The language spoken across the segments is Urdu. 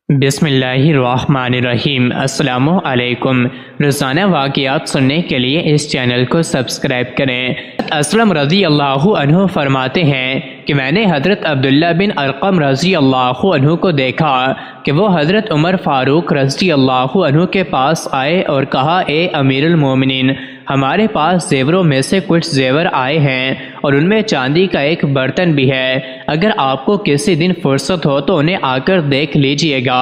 بسم اللہ الرحمن الرحیم۔ السلام علیکم۔ روزانہ واقعات سننے کے لیے اس چینل کو سبسکرائب کریں۔ اسلم رضی اللہ عنہ فرماتے ہیں کہ میں نے حضرت عبداللہ بن ارقم رضی اللہ عنہ کو دیکھا کہ وہ حضرت عمر فاروق رضی اللہ عنہ کے پاس آئے اور کہا، اے امیر المومنین، ہمارے پاس زیوروں میں سے کچھ زیور آئے ہیں اور ان میں چاندی کا ایک برتن بھی ہے۔ اگر آپ کو کسی دن فرصت ہو تو انہیں آ کر دیکھ لیجئے گا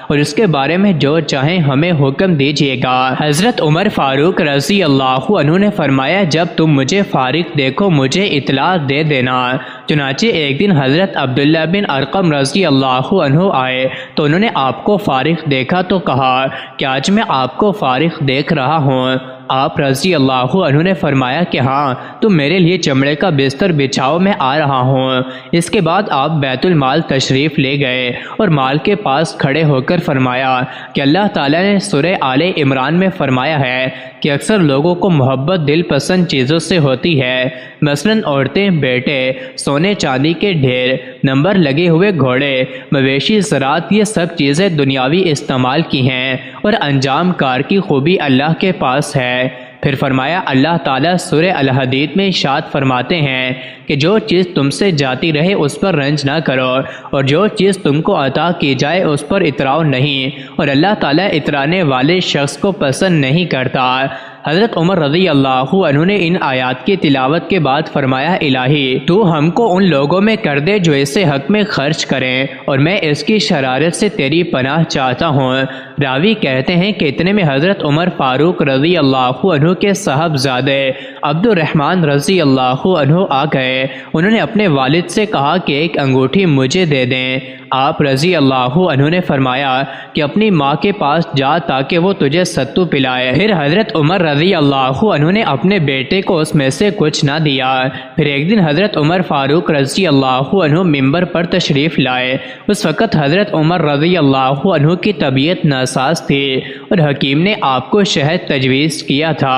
اور اس کے بارے میں جو چاہیں ہمیں حکم دیجئے گا۔ حضرت عمر فاروق رضی اللہ عنہ نے فرمایا، جب تم مجھے فارغ دیکھو مجھے اطلاع دے دینا۔ چنانچہ ایک دن حضرت عبداللہ بن ارقم رضی اللہ عنہ آئے تو انہوں نے آپ کو فارغ دیکھا تو کہا کہ آج میں آپ کو فارغ دیکھ رہا ہوں۔ آپ رضی اللہ عنہ نے فرمایا کہ ہاں، تم میرے لیے چمڑے کا بستر بچھاؤ، میں آ رہا ہوں۔ اس کے بعد آپ بیت المال تشریف لے گئے اور مال کے پاس کھڑے ہو کر فرمایا کہ اللہ تعالیٰ نے سورہ آل عمران میں فرمایا ہے کہ اکثر لوگوں کو محبت دل پسند چیزوں سے ہوتی ہے، مثلاً عورتیں، بیٹے، سونے چاندی کے ڈھیر، نمبر لگے ہوئے گھوڑے، مویشی، زراعت، یہ سب چیزیں دنیاوی استعمال کی ہیں اور انجام کار کی خوبی اللہ کے پاس ہے۔ پھر فرمایا، اللہ تعالیٰ سورہ الحدید میں ارشاد فرماتے ہیں کہ جو چیز تم سے جاتی رہے اس پر رنج نہ کرو اور جو چیز تم کو عطا کی جائے اس پر اتراؤ نہیں، اور اللہ تعالیٰ اترانے والے شخص کو پسند نہیں کرتا۔ حضرت عمر رضی اللہ عنہ نے ان آیات کی تلاوت کے بعد فرمایا، الہی تو ہم کو ان لوگوں میں کر دے جو اسے حق میں خرچ کریں اور میں اس کی شرارت سے تیری پناہ چاہتا ہوں۔ راوی کہتے ہیں کہ اتنے میں حضرت عمر فاروق رضی اللہ عنہ کے صاحبزادے عبد الرحمن رضی اللہ عنہ آ گئے۔ انہوں نے اپنے والد سے کہا کہ ایک انگوٹھی مجھے دے دیں۔ آپ رضی اللہ عنہ نے فرمایا کہ اپنی ماں کے پاس جا تاکہ وہ تجھے ستو پلائے۔ پھر حضرت عمر رضی اللہ عنہ نے اپنے بیٹے کو اس میں سے کچھ نہ دیا۔ پھر ایک دن حضرت عمر فاروق رضی اللہ عنہ ممبر پر تشریف لائے۔ اس وقت حضرت عمر رضی اللہ عنہ کی طبیعت ناساز تھی اور حکیم نے آپ کو شہد تجویز کیا تھا۔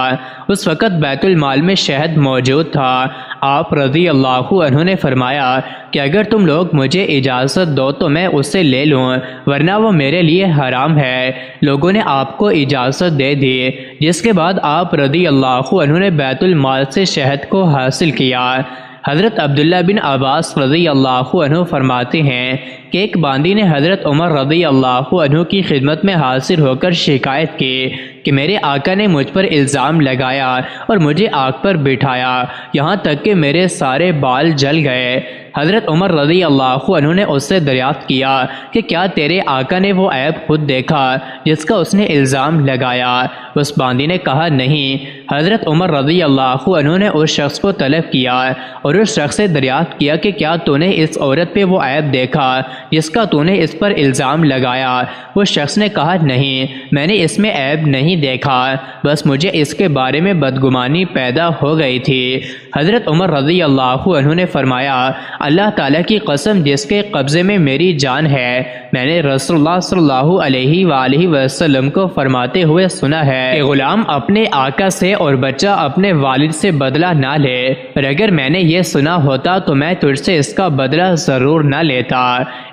اس وقت بیت المال میں شہد موجود تھا۔ آپ رضی اللہ عنہ نے فرمایا کہ اگر تم لوگ مجھے اجازت دو تو میں اسے لے لوں، ورنہ وہ میرے لیے حرام ہے۔ لوگوں نے آپ کو اجازت دے دی، جس کے بعد آپ رضی اللہ عنہ نے بیت المال سے شہد کو حاصل کیا۔ حضرت عبداللہ بن عباس رضی اللہ عنہ فرماتے ہیں کہ ایک باندی نے حضرت عمر رضی اللہ عنہ کی خدمت میں حاضر ہو کر شکایت کی کہ میرے آقا نے مجھ پر الزام لگایا اور مجھے آگ پر بٹھایا، یہاں تک کہ میرے سارے بال جل گئے۔ حضرت عمر رضی اللہ عنہ نے اس سے دریافت کیا کہ کیا تیرے آقا نے وہ عیب خود دیکھا جس کا اس نے الزام لگایا؟ اس باندی نے کہا نہیں۔ حضرت عمر رضی اللہ عنہ نے اس شخص کو طلب کیا اور اس شخص سے دریافت کیا کہ کیا تو نے اس عورت پہ وہ عیب دیکھا جس کا تو نے اس پر الزام لگایا؟ اس شخص نے کہا نہیں، میں نے اس میں عیب نہیں دیکھا، بس مجھے اس کے بارے میں بدگمانی پیدا ہو گئی تھی۔ حضرت عمر رضی اللہ عنہ نے فرمایا، اللہ تعالیٰ کی قسم جس کے قبضے میں میری جان ہے، میں نے رسول اللہ صلی اللہ علیہ وآلہ وسلم کو فرماتے ہوئے سنا ہے کہ غلام اپنے آقا سے اور بچہ اپنے والد سے بدلہ نہ لے، اور اگر میں نے یہ سنا ہوتا تو میں تجھ سے اس کا بدلہ ضرور نہ لیتا۔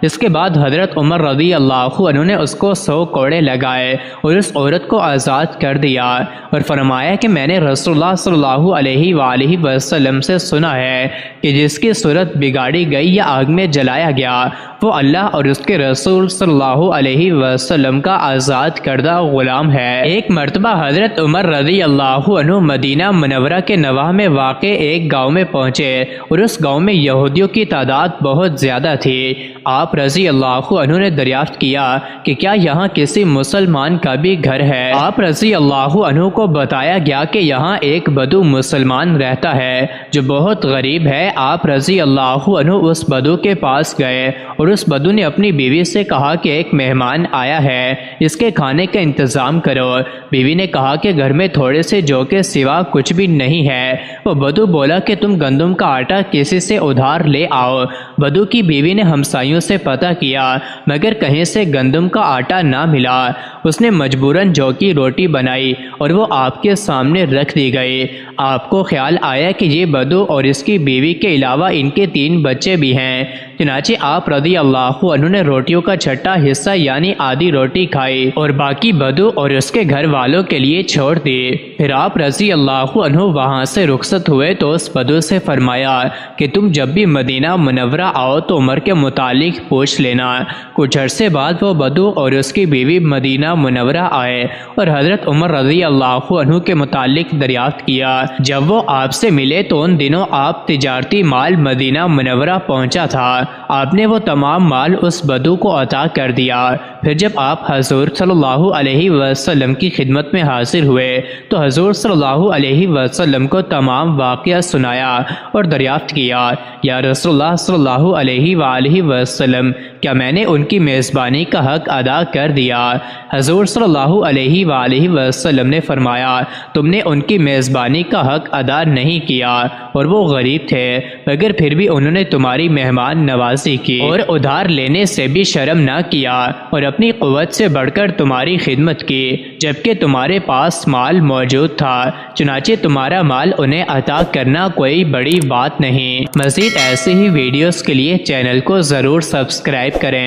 اس کے بعد حضرت عمر رضی اللہ عنہ نے اس کو 100 کوڑے لگائے اور اس عورت کو آزاد کر دیا اور فرمایا کہ میں نے رسول اللہ صلی اللہ علیہ وآلہ وسلم سے سنا ہے کہ جس کی صورت بگاڑی گئی یا آگ میں جلایا گیا وہ اللہ اور اس کے رسول صلی اللہ علیہ وسلم کا آزاد کردہ غلام ہے۔ ایک مرتبہ حضرت عمر رضی اللہ عنہ مدینہ منورہ کے نواح میں واقع ایک گاؤں میں پہنچے اور اس گاؤں میں یہودیوں کی تعداد بہت زیادہ تھی۔ آپ رضی اللہ عنہ نے دریافت کیا کہ کیا یہاں کسی مسلمان کا بھی گھر ہے؟ آپ رضی اللہ عنہ کو بتایا گیا کہ یہاں ایک بدو مسلمان رہتا ہے جو بہت غریب ہے۔ آپ رضی اللہ عنہ اس بدو کے پاس گئے اور اس بدو نے اپنی بیوی سے کہا کہ ایک مہمان آیا ہے، اس کے کھانے کا انتظام کرو۔ بیوی نے کہا کہ گھر میں تھوڑے سے جو کے سوا کچھ بھی نہیں ہے۔ وہ بدو بولا کہ تم گندم کا آٹا کسی سے ادھار لے آؤ۔ بدو کی بیوی نے ہمسائیوں سے پتہ کیا مگر کہیں سے گندم کا آٹا نہ ملا۔ اس نے مجبوراً جو کی روٹی بنائی اور وہ آپ کے سامنے رکھ دی گئی۔ آپ کو خیال آیا کہ یہ بدو اور اس کی بیوی کے علاوہ ان کے 3 بچے بھی ہیں۔ چنانچہ آپ رضی اللہ عنہ نے روٹیوں کا چھٹا حصہ یعنی آدھی روٹی کھائی اور باقی بدو اور اس کے گھر والوں کے لیے چھوڑ دی۔ پھر آپ رضی اللہ عنہ وہاں سے رخصت ہوئے تو اس بدو سے فرمایا کہ تم جب بھی مدینہ منورہ آؤ تو عمر کے متعلق پوچھ لینا۔ کچھ عرصے بعد وہ بدو اور اس کی بیوی مدینہ منورہ آئے اور حضرت عمر رضی اللہ عنہ کے متعلق دریافت کیا۔ جب وہ آپ سے ملے تو ان دنوں آپ تجارتی مال مدینہ منورہ پہنچا تھا۔ آپ نے وہ تمام مال اس بدو کو عطا کر دیا۔ پھر جب آپ حضور صلی اللہ علیہ وسلم کی خدمت میں حاضر ہوئے تو حضور صلی اللہ علیہ وسلم کو تمام واقعہ سنایا اور دریافت کیا، یا رسول اللہ صلی اللہ علیہ وآلہ وسلم، کیا میں نے ان کی میزبانی کا حق ادا کر دیا؟ حضور صلی اللہ علیہ وآلہ وسلم نے فرمایا، تم نے ان کی میزبانی کا حق ادا نہیں کیا اور وہ غریب تھے، مگر پھر بھی انہوں نے تمہاری مہمان نوازی کی اور ادھار لینے سے بھی شرم نہ کیا اور اپنی قوت سے بڑھ کر تمہاری خدمت کی، جبکہ تمہارے پاس مال موجود تھا، چنانچہ تمہارا مال انہیں عطا کرنا کوئی بڑی بات نہیں۔ مزید ایسے ہی ویڈیوز کے لیے چینل کو ضرور سبسکرائب کریں۔